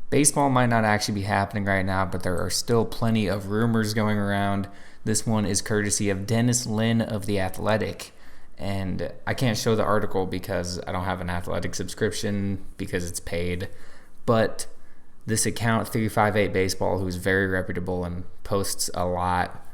Baseball might not actually be happening right now, but there are still plenty of rumors going around. This one is courtesy of Dennis Lin of The Athletic. And I can't show the article because I don't have an Athletic subscription because it's paid. But this account, 358 Baseball, who's very reputable and posts a lot,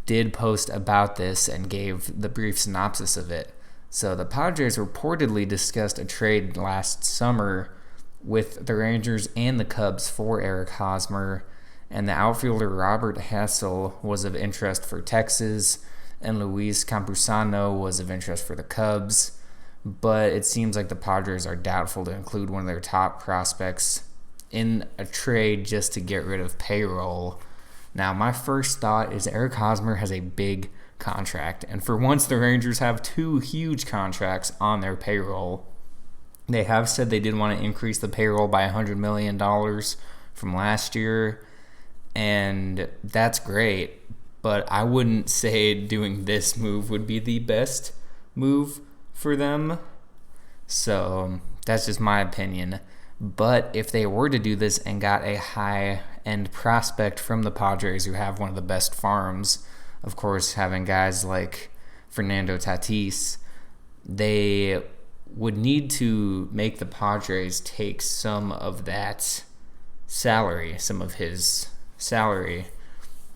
did post about this and gave the brief synopsis of it. So the Padres reportedly discussed a trade last summer with the Rangers and the Cubs for Eric Hosmer, and the outfielder Robert Hassel was of interest for Texas, and Luis Campusano was of interest for the Cubs, but it seems like the Padres are doubtful to include one of their top prospects in a trade just to get rid of payroll. Now, my first thought is Eric Hosmer has a big contract, and for once the Rangers have two huge contracts on their payroll. They have said they did want to increase the payroll by $100 million from last year, and that's great, but I wouldn't say doing this move would be the best move for them. So that's just my opinion. But if they were to do this and got a high-end prospect from the Padres who have one of the best farms, of course, having guys like Fernando Tatis, they would need to make the Padres take some of that salary, some of his salary,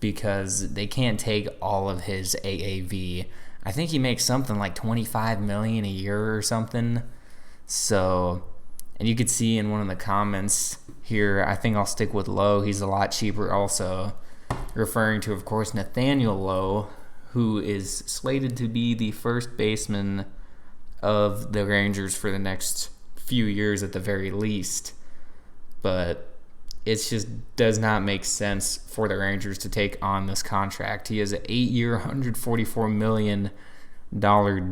because they can't take all of his AAV. I think he makes something like $25 million a year or something. So, and you could see in one of the comments here, I think I'll stick with Lowe. He's a lot cheaper also, referring to, of course, Nathaniel Lowe, who is slated to be the first baseman of the Rangers for the next few years at the very least. But it just does not make sense for the Rangers to take on this contract. He has an 8-year, $144 million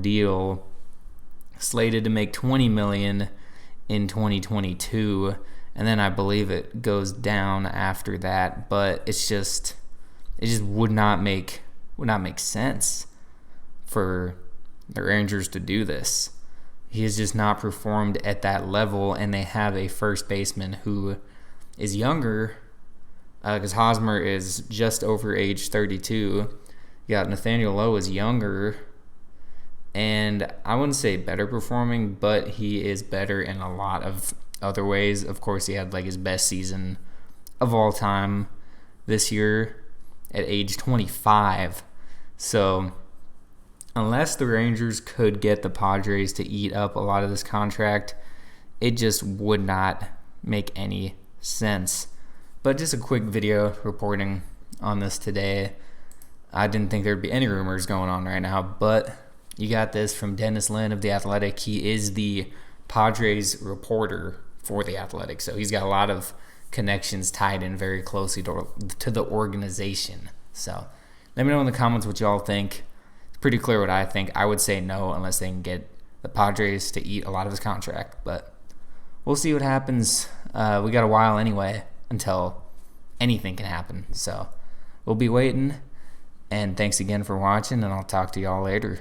deal, slated to make $20 million in 2022, and then I believe it goes down after that. But it just would not make sense for the Rangers to do this. He has just not performed at that level, and they have a first baseman who is younger, because Hosmer is just over age 32. You got Nathaniel Lowe is younger, and I wouldn't say better performing, but he is better in a lot of other ways. Of course, he had like his best season of all time this year at age 25. So unless the Rangers could get the Padres to eat up a lot of this contract, it just would not make any sense. But just a quick video reporting on this today. I didn't think there'd be any rumors going on right now, but you got this from Dennis Lin of The Athletic. He is the Padres reporter for The Athletic, so he's got a lot of connections tied in very closely to the organization. So let me know in the comments what y'all think. It's pretty clear what I think. I would say no unless they can get the Padres to eat a lot of his contract, but we'll see what happens. We got a while anyway until anything can happen, so we'll be waiting. And thanks again for watching, and I'll talk to y'all later.